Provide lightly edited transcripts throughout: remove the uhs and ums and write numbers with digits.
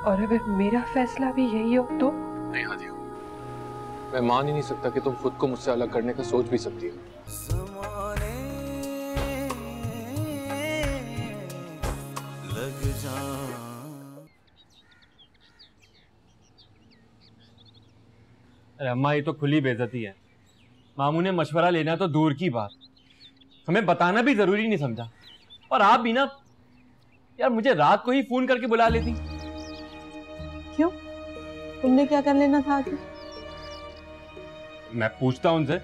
और अगर मेरा फैसला भी यही हो तो? नहीं हादिया, मैं मान ही नहीं सकता कि तुम खुद को मुझसे अलग करने का सोच भी सकती हो। अरे अम्मा, ये तो खुली बेइज्जती है। मामू ने मशवरा लेना तो दूर की बात, हमें बताना भी जरूरी नहीं समझा। और आप भी ना यार, मुझे रात को ही फोन करके बुला लेती। क्यों? तुमने क्या कर लेना था आगे? मैं पूछता उनसे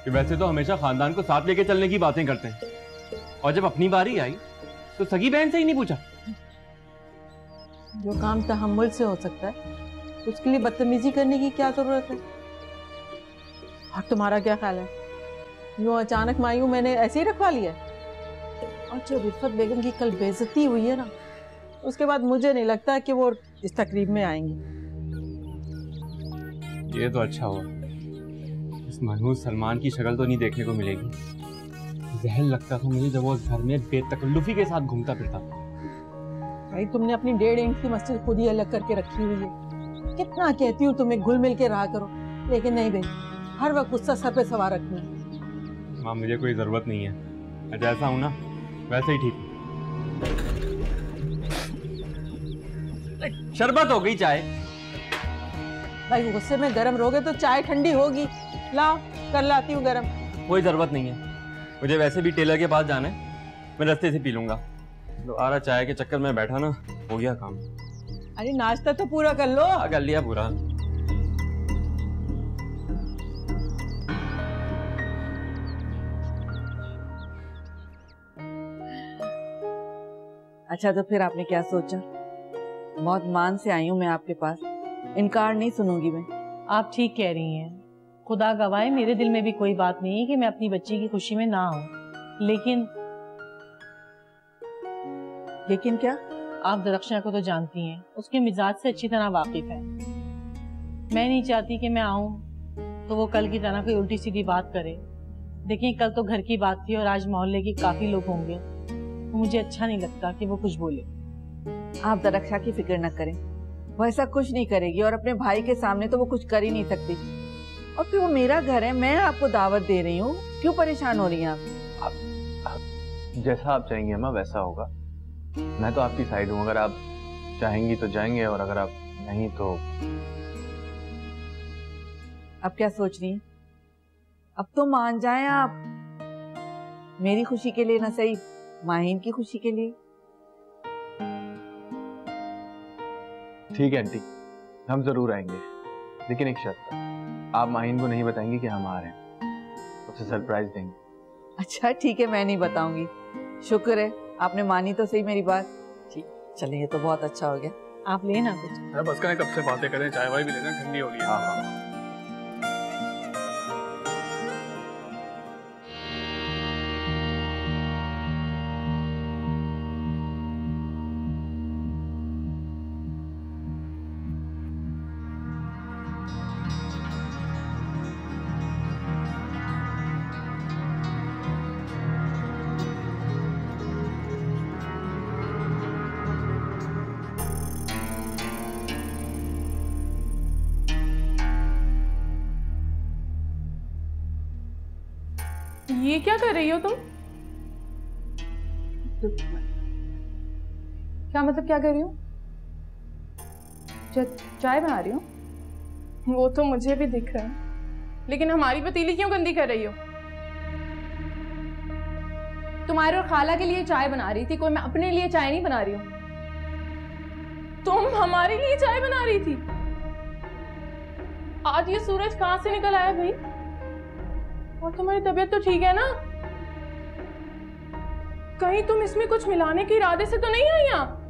कि वैसे तो हमेशा खानदान को साथ लेके चलने की बातें करते हैं, और जब अपनी बारी आई तो सगी बहन से ही नहीं पूछा। जो काम तहम्मुल से हो सकता है उसके लिए बदतमीजी करने की क्या जरूरत है? और तुम्हारा क्या ख्याल है, यूं अचानक मायूं मैंने ऐसे ही रखवा लिया? और जो रिफत बेगम की कल बेइज्जती हुई है ना, उसके बाद मुझे नहीं लगता कि वो इस तकरीब में आएंगी। ये तो अच्छा हुआ, इस मनहूस सलमान की शक्ल तो नहीं देखने को मिलेगी। जहर लगता था मुझे जब वो घर में बेतकल्लुफी के साथ घूमता फिरता था। भाई तुमने अपनी 1.5 इंच की मस्जिद खुद ही अलग करके रखी हुई है। कितना कहती हूँ तुम्हें घुल मिल के रहा करो, लेकिन नहीं भाई, हर वक्त गुस्सा सर पे सवार रखना है। माँ मुझे कोई जरूरत नहीं है, मैं जैसा हूँ ना वैसे ही ठीक हूँ। शरबत हो गई चाय। भाई गुस्से में गरम रहोगे तो चाय ठंडी होगी। लाओ कर लाती हूँ गरम। कोई जरूरत नहीं है, मुझे वैसे भी टेलर के पास जाना है, मैं रास्ते से पी लूंगा। तो आ रहा चाय के चक्कर में बैठा ना, हो गया काम। अरे नाश्ता तो पूरा कर लो। कर लिया पूरा। अच्छा तो फिर आपने क्या सोचा? बहुत मान से आई हूँ मैं आपके पास, इनकार नहीं सुनूंगी मैं। आप ठीक कह रही हैं, खुदा गवाए मेरे दिल में भी कोई बात नहीं है कि मैं अपनी बच्ची की खुशी में ना आऊं, लेकिन क्या? आप दरख्शां को तो जानती हैं, उसके मिजाज से अच्छी तरह वाकिफ हैं। मैं नहीं चाहती कि मैं आऊं तो वो कल की तरह कोई उल्टी सीधी बात करे। देखिए कल तो घर की बात थी और आज मोहल्ले के काफी लोग होंगे, तो मुझे अच्छा नहीं लगता कि वो कुछ बोले। आप दरख्शा की फिक्र न करें, वो ऐसा कुछ नहीं करेगी, और अपने भाई के सामने तो वो कुछ कर ही नहीं सकती। और फिर वो मेरा घर है, मैं आपको दावत दे रही हूँ, क्यों परेशान हो रही हैं आप? जैसा आप चाहेंगे अम्मा वैसा होगा। मैं तो आपकी साइड हूँ, अगर आप चाहेंगी तो जाएंगे और अगर आप नहीं तो। अब क्या सोच रही हैं? अब तो मान जाएं आप, मेरी खुशी के लिए ना सही, माहिन की खुशी के लिए। ठीक है आंटी, हम जरूर आएंगे, लेकिन एक शर्त पर। आप माहिन को नहीं बताएंगी कि हम आ रहे हैं, उसे सरप्राइज देंगे। अच्छा ठीक है, मैं नहीं बताऊंगी। शुक्र है आपने मानी तो सही मेरी बात। ठीक, चलिए ये तो बहुत अच्छा हो गया। आप लेना कुछ। बस करें, कब से बातें करें, चाय वाय भी लेना, ठंडी हो रही है। हाँ। ये क्या कर रही हो तुम? क्या मतलब क्या कर रही हो? चाय बना रही हो? वो तो मुझे भी दिख रहा है, लेकिन हमारी पतीली क्यों गंदी कर रही हो? तुम्हारे और खाला के लिए चाय बना रही थी, कोई मैं अपने लिए चाय नहीं बना रही हूँ। तुम हमारे लिए चाय बना रही थी? आज ये सूरज कहां से निकल आया भाई? और तुम्हारी तबीयत तो ठीक है ना? कहीं तुम इसमें कुछ मिलाने के इरादे से तो नहीं आई यहाँ?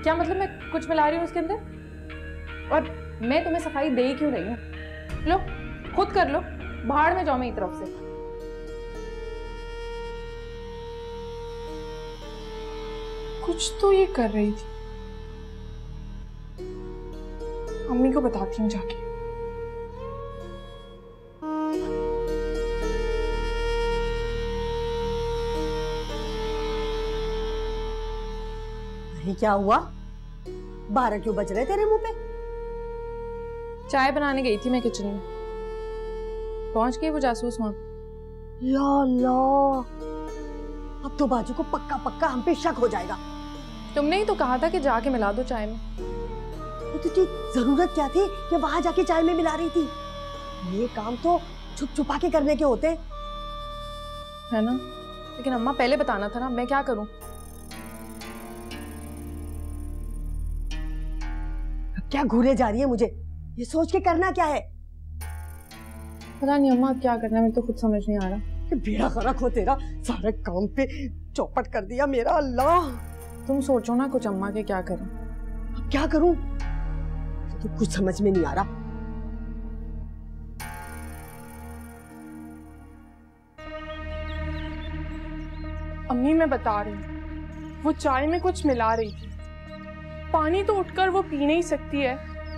क्या मतलब मैं कुछ मिला रही हूँ उसके अंदर? और मैं तुम्हें सफाई दे ही क्यों रही हूँ? लो खुद कर लो, भाड़ में जाओ मेरी तरफ से। कुछ तो ये कर रही थी, अम्मी को बताती हूँ जाके। ये क्या हुआ? 12 क्यों बज रहे तेरे मुंह पे? चाय बनाने गई थी मैं किचन में, पहुंच गई वो जासूस वहां। ला ला, अब तो बाजू को पक्का पक्का हम पे शक हो जाएगा। तुमने ही तो कहा था कि जाके मिला दो चाय में। तो तुझे जरूरत क्या थी कि वहां जाके चाय में मिला रही थी? ये काम तो छुप छुपा के करने के होते है ना, लेकिन अम्मा पहले बताना था ना, मैं क्या करूं? क्या घूरे जा रही है मुझे? ये सोच के करना क्या है? पता नहीं अम्मा क्या करना है, मेरे तो खुद समझ नहीं आ रहा। कि बेड़ा गर्क हो तेरा, सारे काम पे चौपट कर दिया मेरा। अल्लाह, तुम सोचो ना कुछ अम्मा के क्या करूं। अब क्या करूं? तो कुछ समझ में नहीं आ रहा। अम्मी मैं बता रही हूँ, वो चाय में कुछ मिला रही थी। पानी तो उठकर वो पी नहीं सकती है,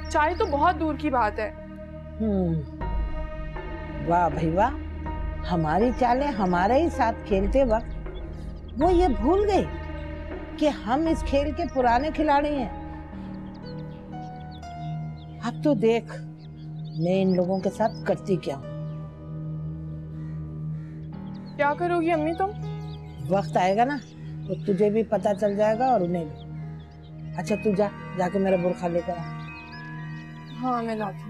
चाय तो बहुत दूर की बात है। वाह भाई वाह, हमारी चालें हमारे ही साथ खेलते वक्त वो ये भूल गई कि हम इस खेल के पुराने खिलाड़ी हैं। अब तो देख मैं इन लोगों के साथ करती क्या हूँ। क्या करोगी अम्मी तुम? वक्त आएगा ना तो तुझे भी पता चल जाएगा और उन्हें भी। अच्छा तू जाके मेरा बुरखा लेकर आ। हाँ मैं लाती हूँ।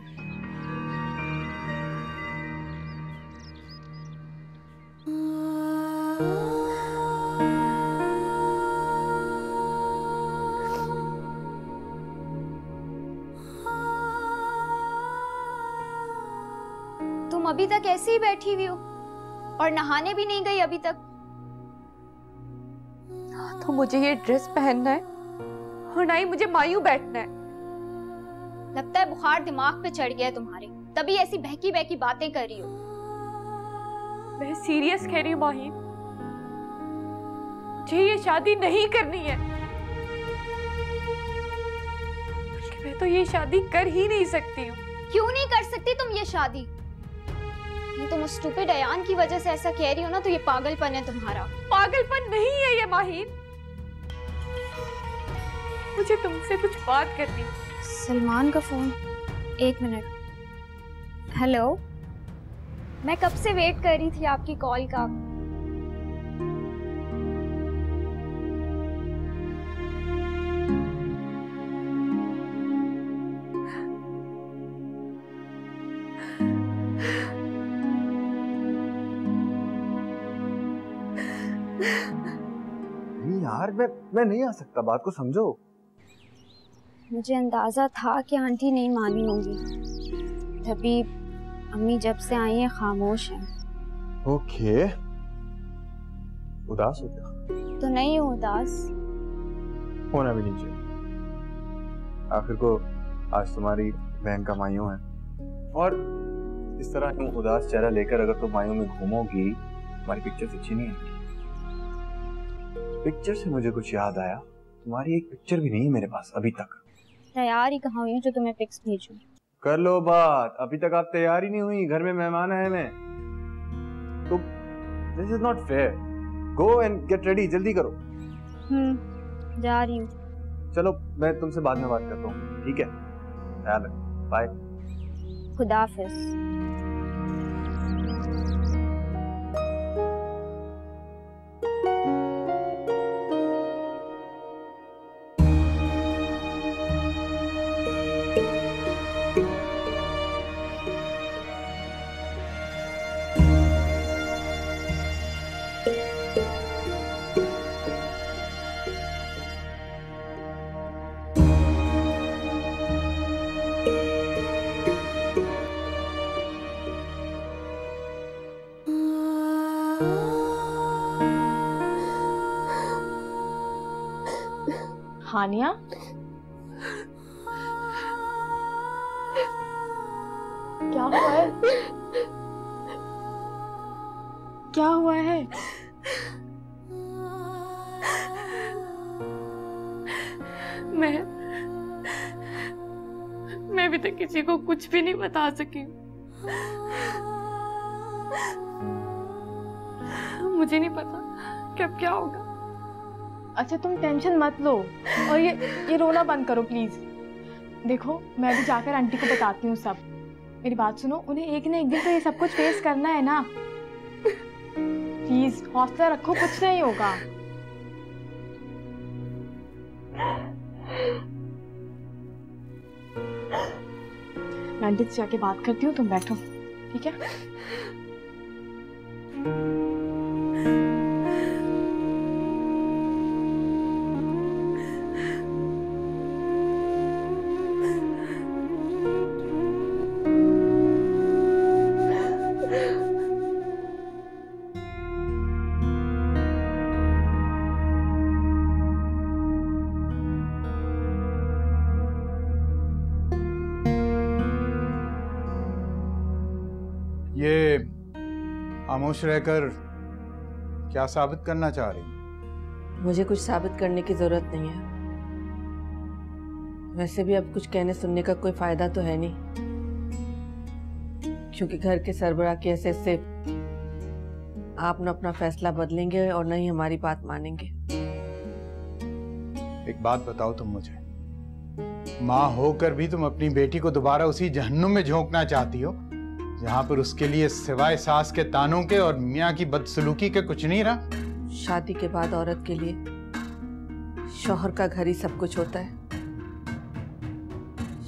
तुम अभी तक ऐसे ही बैठी हुई हो और नहाने भी नहीं गई अभी तक? तो मुझे ये ड्रेस पहनना है और ना ही मुझे मायूं बैठना है। लगता है बुखार दिमाग पे चढ़ गया है तुम्हारे, तभी ऐसी बहकी बहकी बातें कर रही हो। मैं सीरियस कह रही हूँ माही, मुझे ये शादी नहीं करनी है। बल्कि मैं तो ये शादी कर ही नहीं सकती हूँ। क्यों नहीं कर सकती तुम ये शादी? ये तुम उस स्टूपिड अयान की वजह से ऐसा कह रही हो ना, तो ये पागलपन है तुम्हारा। पागलपन नहीं है ये माहीन, मुझे तुमसे कुछ बात करनी है। सलमान का फोन, 1 मिनट। हेलो, मैं कब से वेट कर रही थी आपकी कॉल का। यार मैं नहीं आ सकता, बात को समझो। मुझे अंदाजा था कि आंटी नहीं मानी होंगी, तभी अम्मी जब से आई हैं खामोश हैं। ओके, उदास हो क्या? तो नहीं हूँ उदास। होना भी नहीं चाहिए। आखिर को आज तुम्हारी बहन का मायूं है, और इस तरह उदास चेहरा लेकर अगर तुम मायूं में घूमोगी, तुम्हारी पिक्चर्स अच्छी नहीं आएगी। पिक्चर से मुझे कुछ याद आया, तुम्हारी एक पिक्चर भी नहीं है मेरे पास अभी तक। तैयार ही कहाँ हुई जो तुम्हें पिक्स भेजूं? कर लो बात, अभी तक आप तैयार ही नहीं हुई, घर में मेहमान है मैं। तो this is not fair. Go and get ready, जल्दी करो। जा रही हूँ। चलो मैं तुमसे बाद में बात करता हूँ, ठीक है? ख्याल रखो, बाय। खुदा हाफिज। हानिया, क्या हुआ है? क्या हुआ है? मैं अभी तक किसी को कुछ भी नहीं बता सकी। मुझे नहीं पता कब क्या होगा। अच्छा तुम टेंशन मत लो और ये रोना बंद करो प्लीज। देखो मैं भी जाकर आंटी को बताती हूँ सब। मेरी बात सुनो, उन्हें एक ना एक दिन तो ये सब कुछ फेस करना है ना। प्लीज हौसला रखो, कुछ नहीं होगा। मैं आंटी से जाके बात करती हूँ, तुम बैठो ठीक है। ये खामोश रहकर क्या साबित करना चाह रही? मुझे कुछ साबित करने की जरूरत नहीं है। वैसे भी अब कुछ कहने सुनने का कोई फायदा तो है नहीं, क्योंकि घर के सरबराह की हैसियत से आप न अपना फैसला बदलेंगे और न ही हमारी बात मानेंगे। एक बात बताओ तुम मुझे, माँ होकर भी तुम अपनी बेटी को दोबारा उसी जहन्नुम में झोंकना चाहती हो जहां पर उसके लिए सिवाय सास के तानों के और मियाँ की बदसलूकी के कुछ नहीं रहा। शादी के बाद औरत के लिए शौहर का घर ही सब कुछ होता है।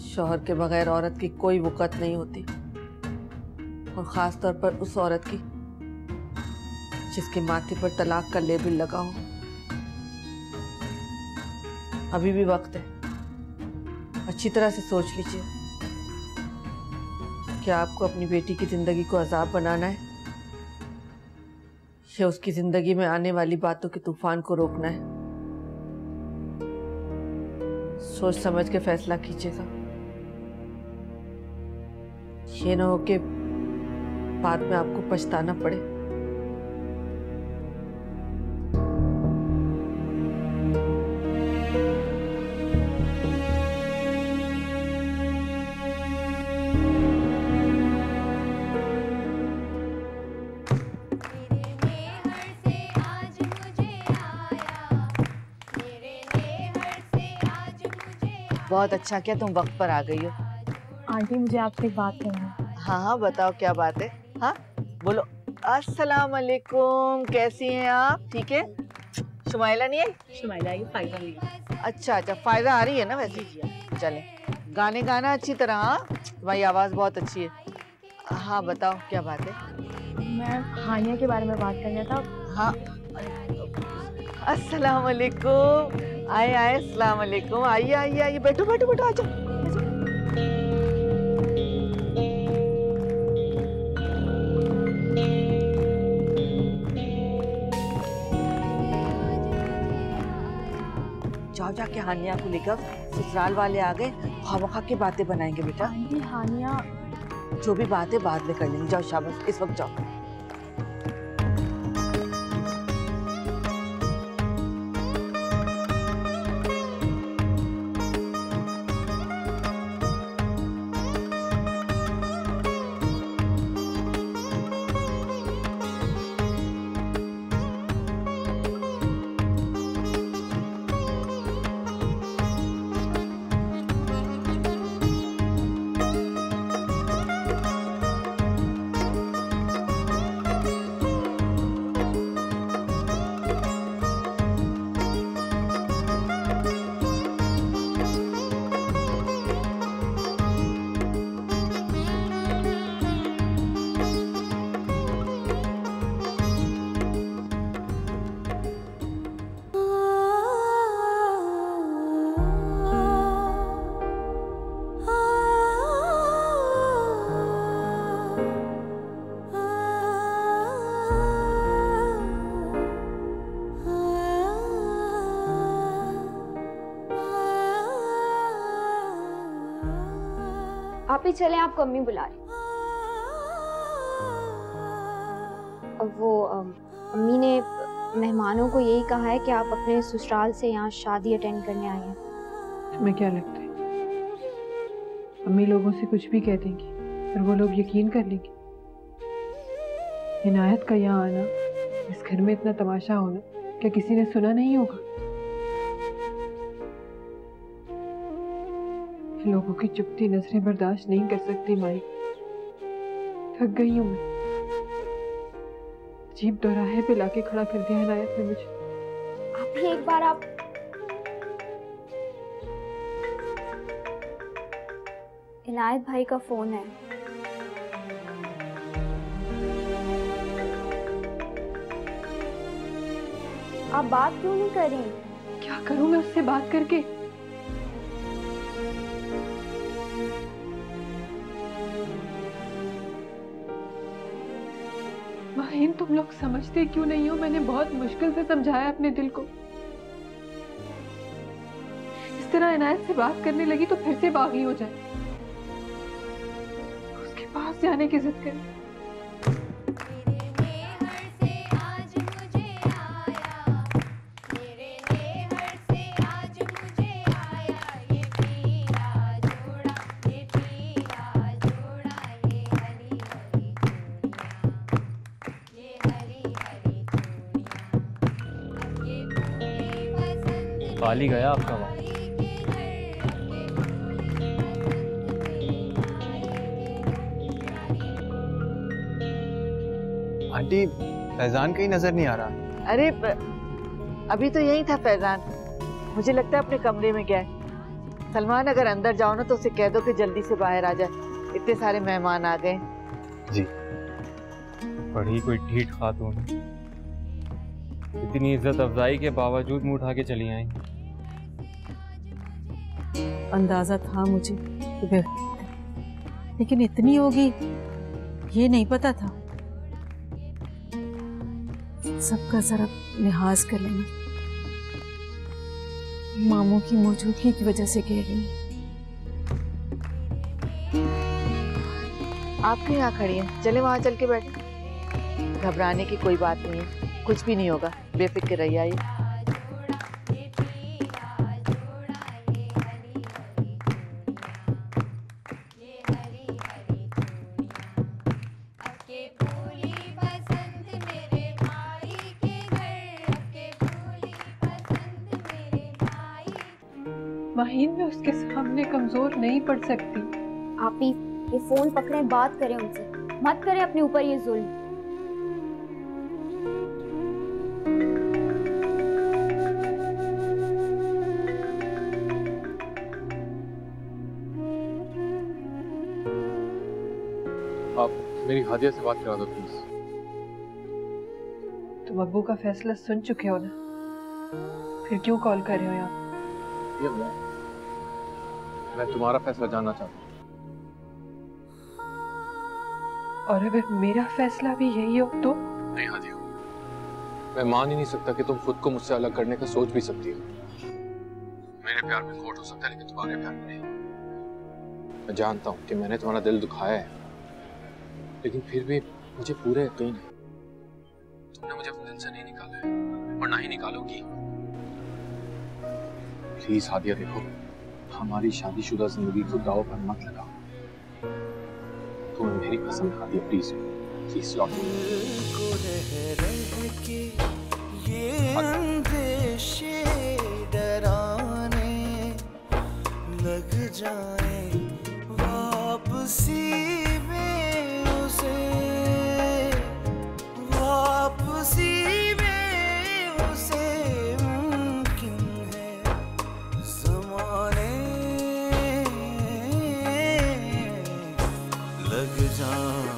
शौहर के बगैर औरत की कोई वक़्त नहीं होती, और खास तौर पर उस औरत की जिसके माथे पर तलाक का लेबल लगा हो। अभी भी वक्त है, अच्छी तरह से सोच लीजिए। क्या आपको अपनी बेटी की जिंदगी को अजाब बनाना है या उसकी जिंदगी में आने वाली बातों के तूफान को रोकना है? सोच समझ के फैसला कीजिएगा। ये ना हो कि बाद में आपको पछताना पड़े। बहुत अच्छा किया तुम वक्त पर आ गई हो। आंटी मुझे आपसे एक बात करनी है। हाँ हाँ बताओ क्या बात है। हाँ बोलो। अस्सलाम वालेकुम, कैसी हैं आप? ठीक है। शुमाइला नहीं आई? शुमाइला आई, फायदा नहीं। अच्छा अच्छा, फायदा आ रही है ना वैसे। चले गाने गाना अच्छी तरह। हाँ तुम्हारी आवाज़ बहुत अच्छी है। हाँ बताओ क्या बात है। मैं हानिया के बारे में बात करना था। हाँ अस्सलाम वालेकुम। आए आए, अस्सलाम वालेकुम। आइए आइए आइए, बैठो बैठो बैठो, आ जाओ। जाओ जाके हानिया को लेकर, ससुराल वाले आ गए, खामखा की बातें बनाएंगे बेटा। आंटी हानिया, जो भी बात है बाद में कर लेंगे। जाओ शाबाश, इस वक्त जाओ। आप ही चले, आपको अम्मी बुला रही। वो अम्मी ने मेहमानों को यही कहा है कि आप अपने ससुराल से यहाँ शादी अटेंड करने आए हैं। तुम्हें क्या लगता है अम्मी लोगों से कुछ भी कह देंगी और वो लोग यकीन कर लेंगे? इनायत का यहाँ आना, इस घर में इतना तमाशा होना, क्या किसी ने सुना नहीं होगा? लोगों की चुपती नजरें बर्दाश्त नहीं कर सकती माई। थक गई हूँ मैं। अजीब दोराहे पे लाके खड़ा कर दिया इनायत ने मुझे। अभी एक बार आप इनायत भाई का फोन है। आप बात क्यों नहीं कर रही? क्या करूं मैं उससे बात करके? माहिन, तुम लोग समझते क्यों नहीं हो? मैंने बहुत मुश्किल से समझाया अपने दिल को। इस तरह इनायत से बात करने लगी तो फिर से बागी हो जाए, उसके पास जाने की जिद करी। पाली गया आपका वहाँ। आंटी, फैजान कहीं नजर नहीं आ रहा। अरे अभी तो यही था फैजान, मुझे लगता है अपने कमरे में गया है। सलमान, अगर अंदर जाओ ना तो उसे कह दो कि जल्दी से बाहर आ जाए, इतने सारे मेहमान आ गए। जी। बड़ी कोई ढीठ खातून, इतनी इज्जत अफजाई के बावजूद मुंह उठा के चली आई। अंदाजा था मुझे, लेकिन इतनी होगी ये नहीं पता था। सबका जरा लिहाज कर लेना, मामू की मौजूदगी की वजह से कह रही है। आप क्यों यहाँ खड़ी हैं? चले वहाँ चल के बैठे। घबराने की कोई बात नहीं है, कुछ भी नहीं होगा, बेफिक्र रहिए। आइए। माहिन, मैं उसके सामने कमजोर नहीं पड़ सकती। आप ही ये फोन पकड़े, बात करें उनसे, मत करें अपने ऊपर ये जुल्म। आप मेरी हादिया से बात करा दो प्लीज। तुम अब्बू का फैसला सुन चुके हो ना, फिर क्यों कॉल कर रहे हो यहाँ? मैं तुम्हारा फैसला जानना चाहता हूँ। और अगर मेरा फैसला भी यही हो तो? नहीं हादिया, मैं मान ही नहीं सकता कि तुम खुद को मुझसे अलग करने का सोच भी सकती हो। मेरे प्यार में खोट हो सकता है, लेकिन तुम्हारे प्यार में नहीं। मैं जानता हूँ कि मैंने तुम्हारा दिल दुखाया है, लेकिन फिर भी मुझे पूरा यकीन है तुमने मुझे अपने दिल से नहीं निकाला है और ना ही निकालोगी। प्लीज हादिया, देखो, हमारी शादीशुदा जिंदगी को दांव पर मत लगाओ। तुम्हें मेरी पसंद हादिया, प्लीज प्लीज लौट। लग जाए वापसी में उसे, वापसी में उसे मुमकिन है ज़माने लग जाए।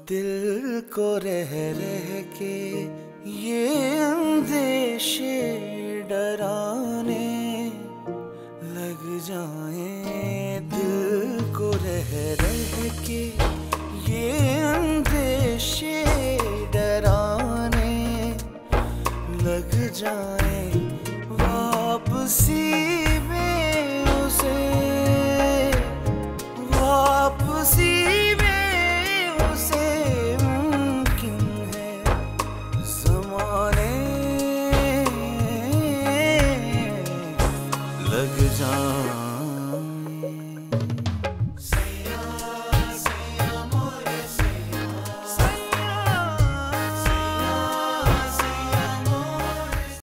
दिल को रह रह के ये अंदेशे डराने लग जाए, दिल को रह रह के